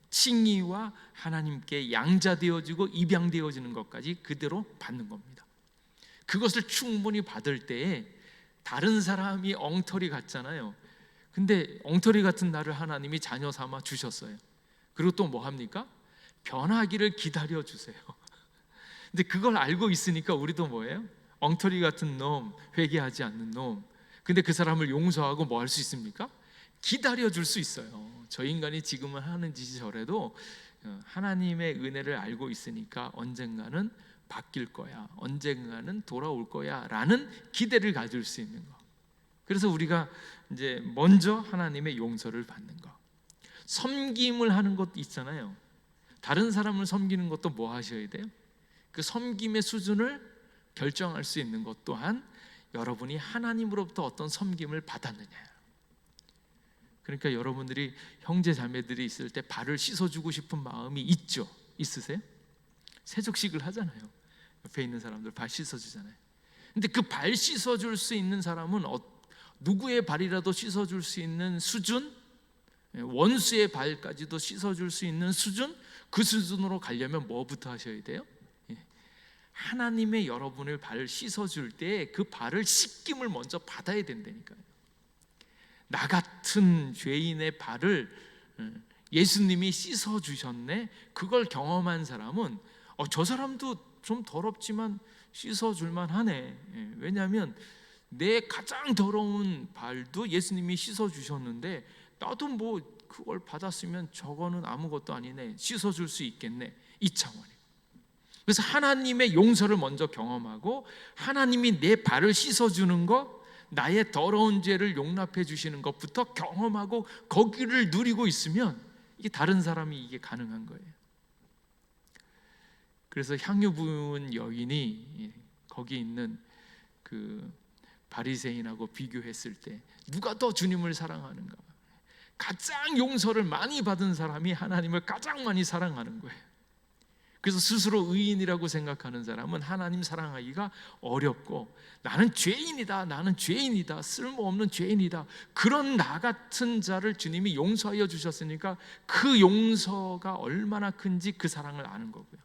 칭의와 하나님께 양자되어지고 입양되어지는 것까지 그대로 받는 겁니다. 그것을 충분히 받을 때에 다른 사람이 엉터리 같잖아요. 근데 엉터리 같은 나를 하나님이 자녀 삼아 주셨어요. 그리고 또 뭐 합니까? 변하기를 기다려 주세요. 근데 그걸 알고 있으니까 우리도 뭐예요? 엉터리 같은 놈, 회개하지 않는 놈. 근데 그 사람을 용서하고 뭐 할 수 있습니까? 기다려 줄 수 있어요. 저 인간이 지금은 하는 짓이 저래도 하나님의 은혜를 알고 있으니까 언젠가는 바뀔 거야, 언젠가는 돌아올 거야 라는 기대를 가질 수 있는 거. 그래서 우리가 이제 먼저 하나님의 용서를 받는 거. 섬김을 하는 것도 있잖아요. 다른 사람을 섬기는 것도 뭐 하셔야 돼요? 그 섬김의 수준을 결정할 수 있는 것 또한 여러분이 하나님으로부터 어떤 섬김을 받았느냐예요. 그러니까 여러분들이 형제 자매들이 있을 때 발을 씻어주고 싶은 마음이 있죠? 있으세요? 세족식을 하잖아요. 옆에 있는 사람들 발 씻어주잖아요. 근데 그 발 씻어줄 수 있는 사람은 누구의 발이라도 씻어줄 수 있는 수준, 원수의 발까지도 씻어줄 수 있는 수준, 그 수준으로 가려면 뭐부터 하셔야 돼요? 하나님의 여러분의 발을 씻어줄 때 그 발을 씻김을 먼저 받아야 된다니까요. 나 같은 죄인의 발을 예수님이 씻어주셨네, 그걸 경험한 사람은 저 사람도 좀 더럽지만 씻어줄만 하네. 왜냐하면 내 가장 더러운 발도 예수님이 씻어주셨는데 나도 뭐 그걸 받았으면 저거는 아무것도 아니네, 씻어줄 수 있겠네, 이 차원이에요. 그래서 하나님의 용서를 먼저 경험하고 하나님이 내 발을 씻어주는 것, 나의 더러운 죄를 용납해 주시는 것부터 경험하고 거기를 누리고 있으면 이게 다른 사람이 이게 가능한 거예요. 그래서 향유 부은 여인이 거기 있는 그 바리새인하고 비교했을 때 누가 더 주님을 사랑하는가? 가장 용서를 많이 받은 사람이 하나님을 가장 많이 사랑하는 거예요. 그래서 스스로 의인이라고 생각하는 사람은 하나님 사랑하기가 어렵고, 나는 죄인이다, 나는 죄인이다, 쓸모없는 죄인이다, 그런 나 같은 자를 주님이 용서하여 주셨으니까 그 용서가 얼마나 큰지 그 사랑을 아는 거고요.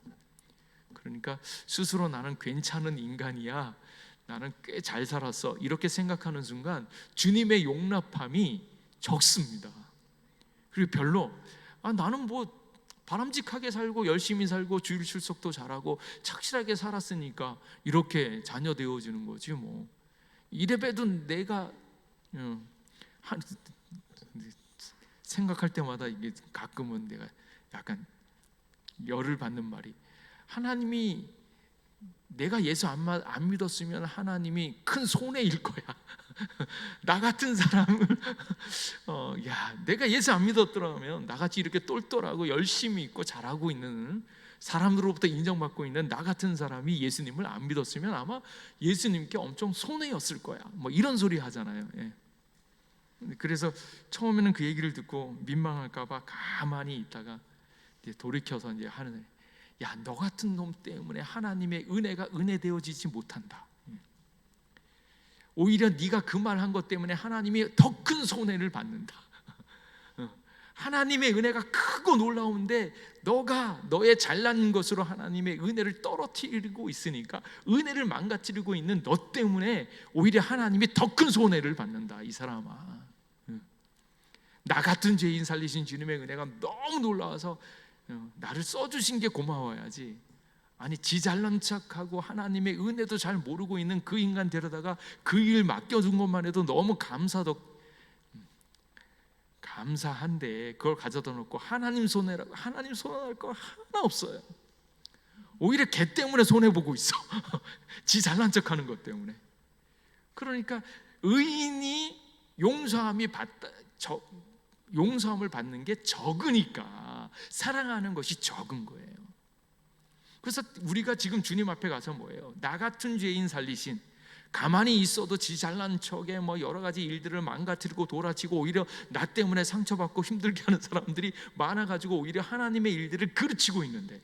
그러니까 스스로 나는 괜찮은 인간이야, 나는 꽤 잘 살았어, 이렇게 생각하는 순간 주님의 용납함이 적습니다. 그리고 별로 나는 뭐 바람직하게 살고 열심히 살고 주일 출석도 잘하고 착실하게 살았으니까 이렇게 자녀 되어주는 거지 뭐. 이래봬도 내가 생각할 때마다 이게 가끔은 내가 약간 열을 받는 말이, 하나님이 내가 예수 안 믿었으면 하나님이 큰 손해일 거야. 나 같은 사람을 내가 예수 안 믿었더라면 나같이 이렇게 똘똘하고 열심히 있고 잘하고 있는 사람들로부터 인정받고 있는 나 같은 사람이 예수님을 안 믿었으면 아마 예수님께 엄청 손해였을 거야, 뭐 이런 소리 하잖아요. 그래서 처음에는 그 얘기를 듣고 민망할까 봐 가만히 있다가 이제 돌이켜서 이제 하는, 야, 너 같은 놈 때문에 하나님의 은혜가 은혜되어지지 못한다. 오히려 네가 그 말 한 것 때문에 하나님이 더 큰 손해를 받는다. 하나님의 은혜가 크고 놀라운데 너가 너의 잘난 것으로 하나님의 은혜를 떨어뜨리고 있으니까, 은혜를 망가뜨리고 있는 너 때문에 오히려 하나님이 더 큰 손해를 받는다, 이 사람아. 나 같은 죄인 살리신 주님의 은혜가 너무 놀라워서 나를 써주신 게 고마워야지, 아니 지 잘난 척하고 하나님의 은혜도 잘 모르고 있는 그 인간 데려다가 그 일 맡겨준 것만 해도 너무 감사한데 그걸 가져다 놓고 하나님 손해라고, 하나님 손해할 거 하나 없어요. 오히려 걔 때문에 손해보고 있어. 지 잘난 척하는 것 때문에. 그러니까 의인이 용서함을 받는 게 적으니까 사랑하는 것이 적은 거예요. 그래서 우리가 지금 주님 앞에 가서 뭐예요? 나 같은 죄인 살리신, 가만히 있어도 지 잘난 척에 뭐 여러 가지 일들을 망가뜨리고 돌아치고 오히려 나 때문에 상처받고 힘들게 하는 사람들이 많아가지고 오히려 하나님의 일들을 그르치고 있는데,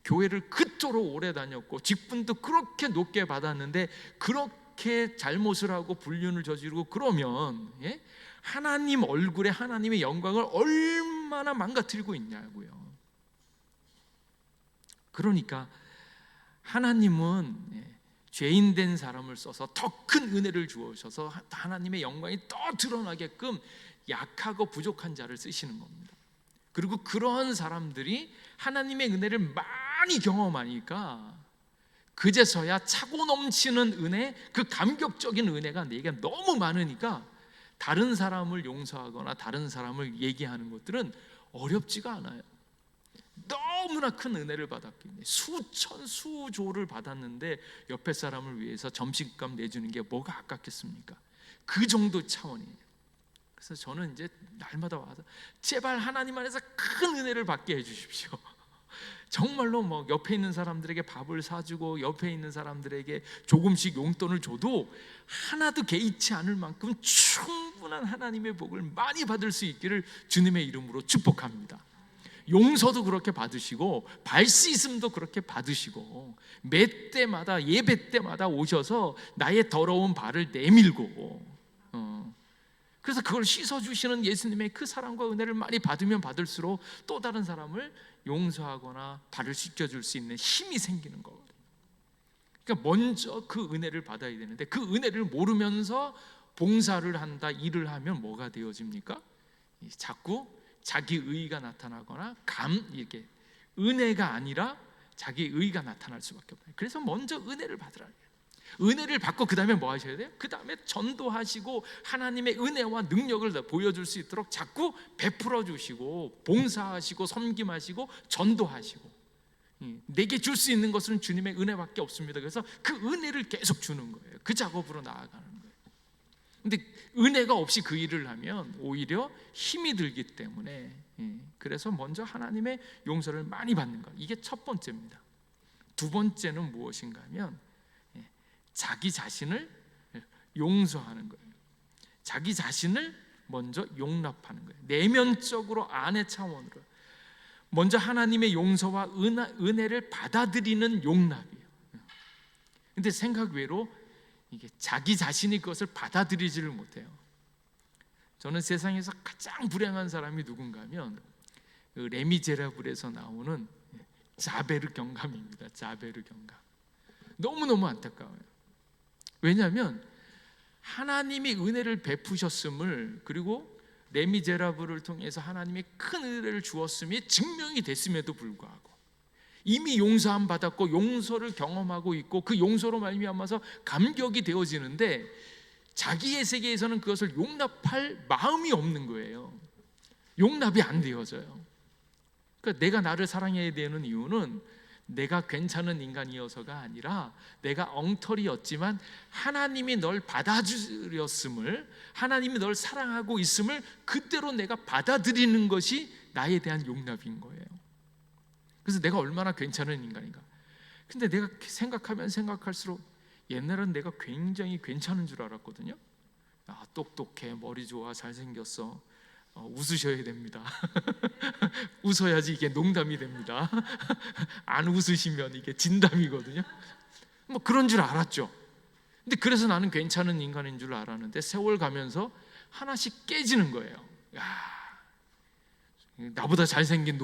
교회를 그토록 오래 다녔고 직분도 그렇게 높게 받았는데 그렇게 잘못을 하고 불륜을 저지르고 그러면 하나님 얼굴에 하나님의 영광을 얼마나 망가뜨리고 있냐고요. 그러니까 하나님은 죄인 된 사람을 써서 더 큰 은혜를 주어셔서 하나님의 영광이 더 드러나게끔 약하고 부족한 자를 쓰시는 겁니다. 그리고 그런 사람들이 하나님의 은혜를 많이 경험하니까 그제서야 차고 넘치는 은혜, 그 감격적인 은혜가 내게 너무 많으니까 다른 사람을 용서하거나 다른 사람을 얘기하는 것들은 어렵지가 않아요. 너무나 큰 은혜를 받았기 때문에 수천 수조를 받았는데 옆에 사람을 위해서 점심값 내주는 게 뭐가 아깝겠습니까? 그 정도 차원이에요. 그래서 저는 이제 날마다 와서 제발 하나님 안에서 큰 은혜를 받게 해주십시오. 정말로 뭐 옆에 있는 사람들에게 밥을 사주고 옆에 있는 사람들에게 조금씩 용돈을 줘도 하나도 개의치 않을 만큼 충분한 하나님의 복을 많이 받을 수 있기를 주님의 이름으로 축복합니다. 용서도 그렇게 받으시고 발 씻음도 그렇게 받으시고 매 때마다 예배 때마다 오셔서 나의 더러운 발을 내밀고 그래서 그걸 씻어주시는 예수님의 그 사랑과 은혜를 많이 받으면 받을수록 또 다른 사람을 용서하거나 발을 씻겨줄 수 있는 힘이 생기는 거거든요. 그러니까 먼저 그 은혜를 받아야 되는데 그 은혜를 모르면서 봉사를 한다, 일을 하면 뭐가 되어집니까? 자꾸 자기 의의가 나타나거나 이렇게 은혜가 아니라 자기 의의가 나타날 수밖에 없어요. 그래서 먼저 은혜를 받으라. 은혜를 받고 그 다음에 뭐 하셔야 돼요? 그 다음에 전도하시고 하나님의 은혜와 능력을 보여줄 수 있도록 자꾸 베풀어 주시고 봉사하시고 섬김하시고 전도하시고 내게 줄 수 있는 것은 주님의 은혜밖에 없습니다. 그래서 그 은혜를 계속 주는 거예요. 그 작업으로 나아가는 거예요. 근데 은혜가 없이 그 일을 하면 오히려 힘이 들기 때문에 그래서 먼저 하나님의 용서를 많이 받는 것, 이게 첫 번째입니다. 두 번째는 무엇인가 하면 자기 자신을 용서하는 거예요. 자기 자신을 먼저 용납하는 거예요. 내면적으로 안의 차원으로 먼저 하나님의 용서와 은혜를 받아들이는 용납이에요. 근데 생각 외로 이게 자기 자신이 그것을 받아들이지를 못해요. 저는 세상에서 가장 불행한 사람이 누군가 하면 그 레미제라블에서 나오는 자베르 경감입니다. 자베르 경감. 너무너무 안타까워요. 왜냐하면 하나님이 은혜를 베푸셨음을, 그리고 레미제라블을 통해서 하나님이 큰 은혜를 주었음이 증명이 됐음에도 불구하고 이미 용서함 받았고 용서를 경험하고 있고 그 용서로 말미암아서 감격이 되어지는데 자기의 세계에서는 그것을 용납할 마음이 없는 거예요. 용납이 안 되어져요. 그러니까 내가 나를 사랑해야 되는 이유는 내가 괜찮은 인간이어서가 아니라 내가 엉터리였지만 하나님이 널 받아들였음을, 하나님이 널 사랑하고 있음을 그대로 내가 받아들이는 것이 나에 대한 용납인 거예요. 그래서 내가 얼마나 괜찮은 인간인가. 근데 내가 생각하면 생각할수록 옛날엔 내가 굉장히 괜찮은 줄 알았거든요. 똑똑해, 머리 좋아, 잘생겼어, 웃으셔야 됩니다. 웃어야지 이게 농담이 됩니다. 안 웃으시면 이게 진담이거든요. 뭐 그런 줄 알았죠. 근데 그래서 나는 괜찮은 인간인 줄 알았는데 세월 가면서 하나씩 깨지는 거예요. 나보다 잘생긴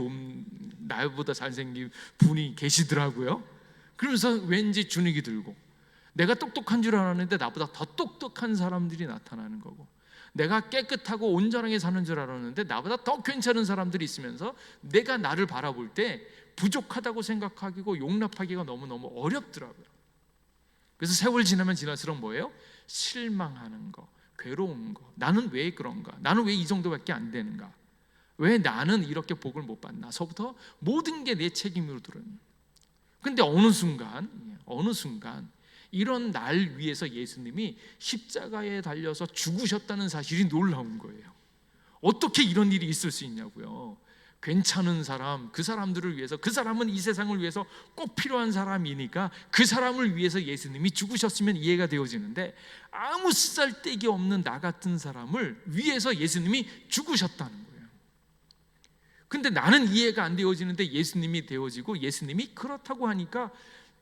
나보다 잘생긴 분이 계시더라고요. 그러면서 왠지 주눅이 들고, 내가 똑똑한 줄 알았는데 나보다 더 똑똑한 사람들이 나타나는 거고, 내가 깨끗하고 온전하게 사는 줄 알았는데 나보다 더 괜찮은 사람들이 있으면서 내가 나를 바라볼 때 부족하다고 생각하고 용납하기가 너무너무 어렵더라고요. 그래서 세월 지나면 지날수록 뭐예요? 실망하는 거, 괴로운 거. 나는 왜 그런가? 나는 왜 이 정도밖에 안 되는가? 왜 나는 이렇게 복을 못 받나? 서부터 모든 게 내 책임으로 들어요. 근데 어느 순간 이런 날 위해서 예수님이 십자가에 달려서 죽으셨다는 사실이 놀라운 거예요. 어떻게 이런 일이 있을 수 있냐고요. 괜찮은 사람, 그 사람들을 위해서, 그 사람은 이 세상을 위해서 꼭 필요한 사람이니까 그 사람을 위해서 예수님이 죽으셨으면 이해가 되어지는데 아무 쓰잘데기 없는 나 같은 사람을 위해서 예수님이 죽으셨다는 거예요. 근데 나는 이해가 안 되어지는데 예수님이 되어지고, 예수님이 그렇다고 하니까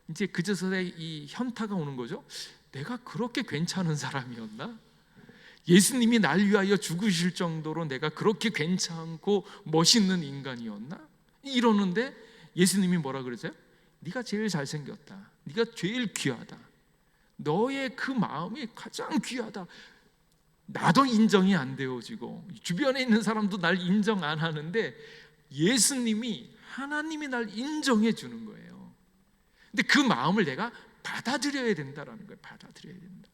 이제 그제서야 이 현타가 오는 거죠. 내가 그렇게 괜찮은 사람이었나? 예수님이 날 위하여 죽으실 정도로 내가 그렇게 괜찮고 멋있는 인간이었나? 이러는데 예수님이 뭐라 그러세요? 네가 제일 잘생겼다, 네가 제일 귀하다, 너의 그 마음이 가장 귀하다. 나도 인정이 안 되어지고 주변에 있는 사람도 날 인정 안 하는데 예수님이, 하나님이 날 인정해 주는 거예요. 근데 그 마음을 내가 받아들여야 된다라는 거예요. 받아들여야 된다.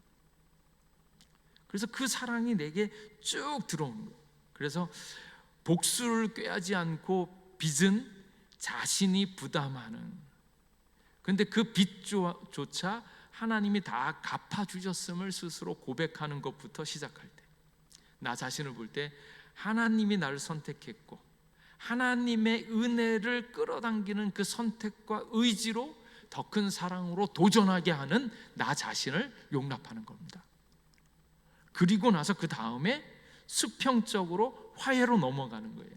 그래서 그 사랑이 내게 쭉 들어오는 거예요. 그래서 복수를 꾀하지 않고 빚은 자신이 부담하는, 근데 그 빚조차 하나님이 다 갚아주셨음을 스스로 고백하는 것부터 시작할 때, 나 자신을 볼 때 하나님이 나를 선택했고 하나님의 은혜를 끌어당기는 그 선택과 의지로 더 큰 사랑으로 도전하게 하는 나 자신을 용납하는 겁니다. 그리고 나서 그 다음에 수평적으로 화해로 넘어가는 거예요.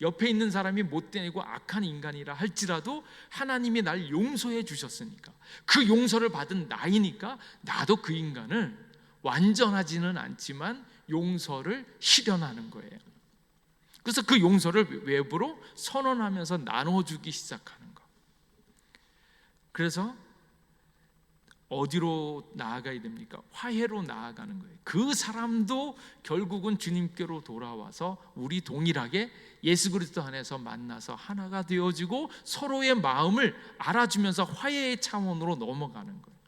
옆에 있는 사람이 못되고 악한 인간이라 할지라도 하나님이 날 용서해 주셨으니까, 그 용서를 받은 나이니까 나도 그 인간을 완전하지는 않지만 용서를 실현하는 거예요. 그래서 그 용서를 외부로 선언하면서 나눠주기 시작하는 거. 그래서 어디로 나아가야 됩니까? 화해로 나아가는 거예요. 그 사람도 결국은 주님께로 돌아와서 우리 동일하게 예수 그리스도 안에서 만나서 하나가 되어지고 서로의 마음을 알아주면서 화해의 차원으로 넘어가는 거예요.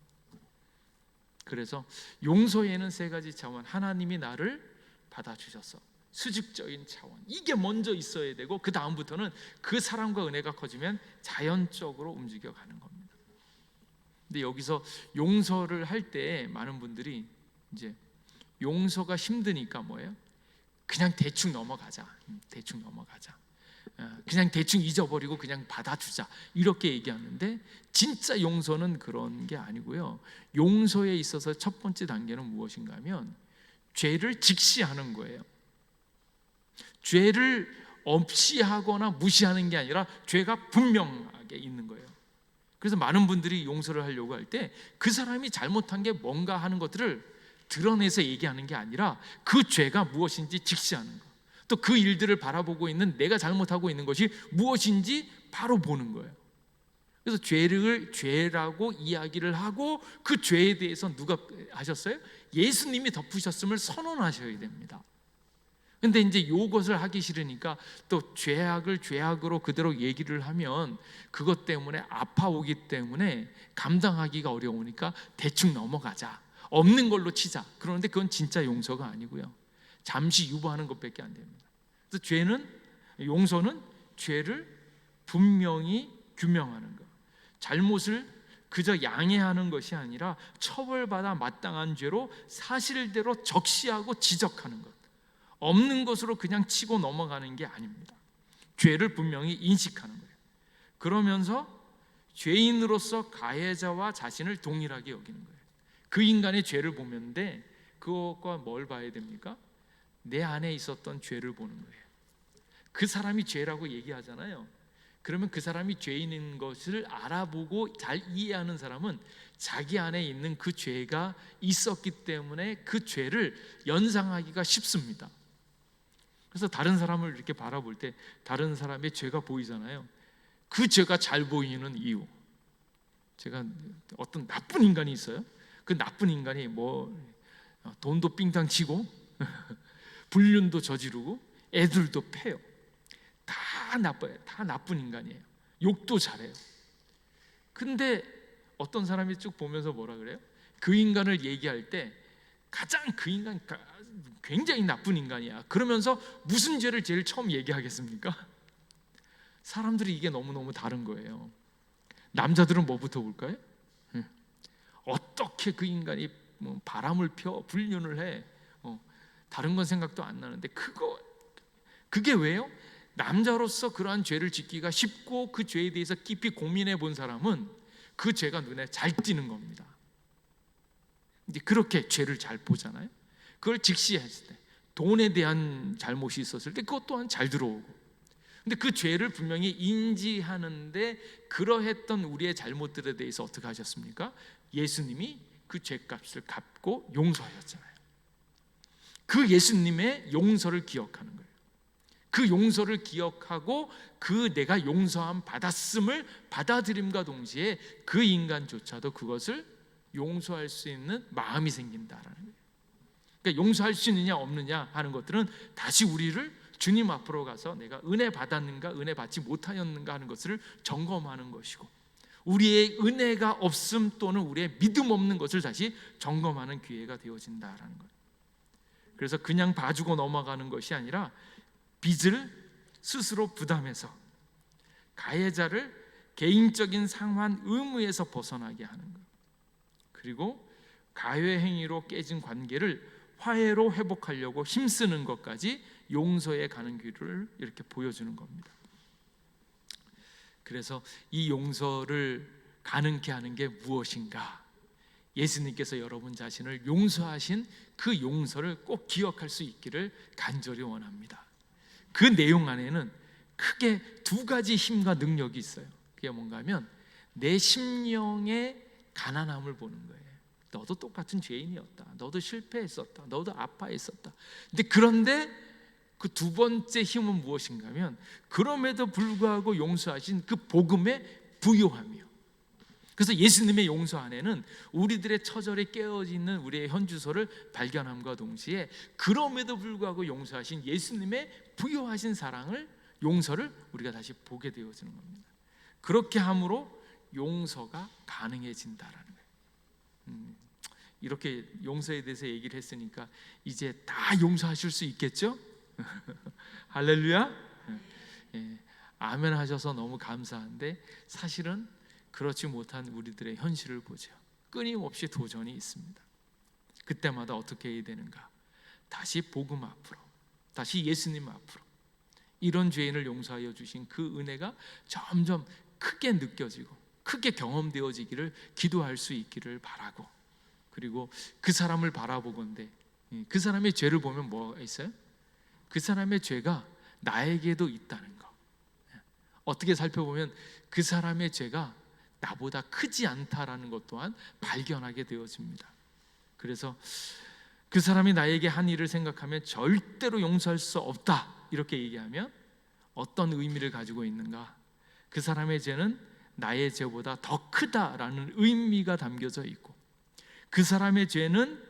그래서 용서에는 세 가지 차원, 하나님이 나를 받아주셔서 수직적인 차원, 이게 먼저 있어야 되고 그 다음부터는 그 사랑과 은혜가 커지면 자연적으로 움직여가는 겁니다. 근데 여기서 용서를 할 때 많은 분들이 이제 용서가 힘드니까 뭐예요? 그냥 대충 넘어가자, 대충 넘어가자, 그냥 대충 잊어버리고 그냥 받아주자, 이렇게 얘기하는데 진짜 용서는 그런 게 아니고요. 용서에 있어서 첫 번째 단계는 무엇인가 하면 죄를 직시하는 거예요. 죄를 없이 하거나 무시하는 게 아니라 죄가 분명하게 있는 거예요. 그래서 많은 분들이 용서를 하려고 할 때 그 사람이 잘못한 게 뭔가 하는 것들을 드러내서 얘기하는 게 아니라 그 죄가 무엇인지 직시하는 거, 또 그 일들을 바라보고 있는 내가 잘못하고 있는 것이 무엇인지 바로 보는 거예요. 그래서 죄를 죄라고 이야기를 하고 그 죄에 대해서 누가 하셨어요? 예수님이 덮으셨음을 선언하셔야 됩니다. 근데 이제 이것을 하기 싫으니까 또 죄악을 죄악으로 그대로 얘기를 하면 그것 때문에 아파오기 때문에 감당하기가 어려우니까 대충 넘어가자, 없는 걸로 치자. 그런데 그건 진짜 용서가 아니고요, 잠시 유보하는 것밖에 안 됩니다. 그래서 용서는 죄를 분명히 규명하는 것, 잘못을 그저 양해하는 것이 아니라 처벌받아 마땅한 죄로 사실대로 적시하고 지적하는 것, 없는 것으로 그냥 치고 넘어가는 게 아닙니다. 죄를 분명히 인식하는 거예요. 그러면서 죄인으로서 가해자와 자신을 동일하게 여기는 거예요. 그 인간의 죄를 보는데 그것과 뭘 봐야 됩니까? 내 안에 있었던 죄를 보는 거예요. 그 사람이 죄라고 얘기하잖아요. 그러면 그 사람이 죄인인 것을 알아보고 잘 이해하는 사람은 자기 안에 있는 그 죄가 있었기 때문에 그 죄를 연상하기가 쉽습니다. 그래서 다른 사람을 이렇게 바라볼 때 다른 사람의 죄가 보이잖아요. 그 죄가 잘 보이는 이유, 제가 어떤 나쁜 인간이 있어요. 그 나쁜 인간이 뭐 돈도 삥땅 치고 불륜도 저지르고 애들도 패요. 다 나빠요. 다 나쁜 인간이에요. 욕도 잘해요. 근데 어떤 사람이 쭉 보면서 뭐라 그래요? 그 인간을 얘기할 때 가장 그 인간 굉장히 나쁜 인간이야, 그러면서 무슨 죄를 제일 처음 얘기하겠습니까? 사람들이 이게 너무너무 다른 거예요. 남자들은 뭐부터 볼까요? 어떻게 그 인간이 바람을 펴 불륜을 해, 다른 건 생각도 안 나는데 그게 왜요? 남자로서 그러한 죄를 짓기가 쉽고 그 죄에 대해서 깊이 고민해 본 사람은 그 죄가 눈에 잘 띄는 겁니다. 이제 그렇게 죄를 잘 보잖아요. 그걸 직시했을 때, 돈에 대한 잘못이 있었을 때 그것 또한 잘 들어오고, 근데 그 죄를 분명히 인지하는데 그러했던 우리의 잘못들에 대해서 어떻게 하셨습니까? 예수님이 그 죄값을 갚고 용서하셨잖아요. 그 예수님의 용서를 기억하는 거예요. 그 용서를 기억하고 그 내가 용서함 받았음을 받아들임과 동시에 그 인간조차도 그것을 용서할 수 있는 마음이 생긴다라는 거예요. 그러니까 용서할 수 있느냐 없느냐 하는 것들은 다시 우리를 주님 앞으로 가서 내가 은혜 받았는가 은혜 받지 못하였는가 하는 것을 점검하는 것이고, 우리의 은혜가 없음 또는 우리의 믿음 없는 것을 다시 점검하는 기회가 되어진다라는 거예요. 그래서 그냥 봐주고 넘어가는 것이 아니라 빚을 스스로 부담해서 가해자를 개인적인 상환 의무에서 벗어나게 하는 것, 그리고 가해 행위로 깨진 관계를 화해로 회복하려고 힘쓰는 것까지 용서에 가는 길을 이렇게 보여주는 겁니다. 그래서 이 용서를 가능케 하는 게 무엇인가? 예수님께서 여러분 자신을 용서하신 그 용서를 꼭 기억할 수 있기를 간절히 원합니다. 그 내용 안에는 크게 두 가지 힘과 능력이 있어요. 그게 뭔가 하면 내 심령의 가난함을 보는 거예요. 너도 똑같은 죄인이었다. 너도 실패했었다. 너도 아파했었다. 그런데 그 두 번째 힘은 무엇인가 하면 그럼에도 불구하고 용서하신 그 복음의 부요함이요. 그래서 예수님의 용서 안에는 우리들의 처절에 깨어져 있는 우리의 현주소를 발견함과 동시에 그럼에도 불구하고 용서하신 예수님의 부요하신 사랑을, 용서를 우리가 다시 보게 되어지는 겁니다. 그렇게 함으로 용서가 가능해진다라는 거예요. 이렇게 용서에 대해서 얘기를 했으니까 이제 다 용서하실 수 있겠죠? 할렐루야. 아멘 하셔서 너무 감사한데 사실은 그렇지 못한 우리들의 현실을 보죠. 끊임없이 도전이 있습니다. 그때마다 어떻게 해야 되는가? 다시 복음 앞으로, 다시 예수님 앞으로. 이런 죄인을 용서하여 주신 그 은혜가 점점 크게 느껴지고 크게 경험되어지기를 기도할 수 있기를 바라고, 그리고 그 사람을 바라보건대 그 사람의 죄를 보면 뭐가 있어요? 그 사람의 죄가 나에게도 있다는 거. 어떻게 살펴보면 그 사람의 죄가 나보다 크지 않다라는 것 또한 발견하게 되어집니다. 그래서 그 사람이 나에게 한 일을 생각하면 절대로 용서할 수 없다 이렇게 얘기하면 어떤 의미를 가지고 있는가? 그 사람의 죄는 나의 죄보다 더 크다라는 의미가 담겨져 있고, 그 사람의 죄는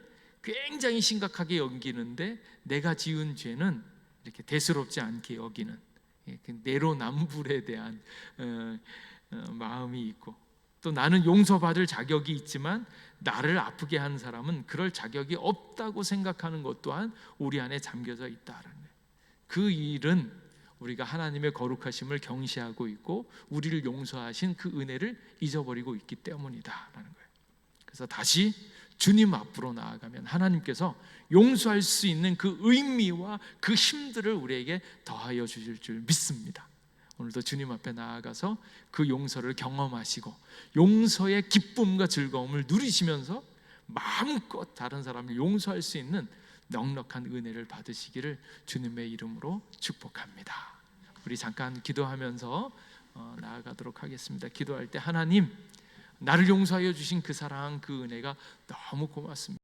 굉장히 심각하게 여기는데 내가 지은 죄는 이렇게 대수롭지 않게 여기는 내로남불에 대한 마음이 있고, 또 나는 용서받을 자격이 있지만 나를 아프게 한 사람은 그럴 자격이 없다고 생각하는 것 또한 우리 안에 잠겨져 있다라는 거예요. 그 일은 우리가 하나님의 거룩하심을 경시하고 있고 우리를 용서하신 그 은혜를 잊어버리고 있기 때문이다라는 거예요. 그래서 다시 주님 앞으로 나아가면 하나님께서 용서할 수 있는 그 의미와 그 힘들을 우리에게 더하여 주실 줄 믿습니다. 오늘도 주님 앞에 나아가서 그 용서를 경험하시고 용서의 기쁨과 즐거움을 누리시면서 마음껏 다른 사람을 용서할 수 있는 넉넉한 은혜를 받으시기를 주님의 이름으로 축복합니다. 우리 잠깐 기도하면서 나아가도록 하겠습니다. 기도할 때 하나님, 나를 용서하여 주신 그 사랑, 그 은혜가 너무 고맙습니다.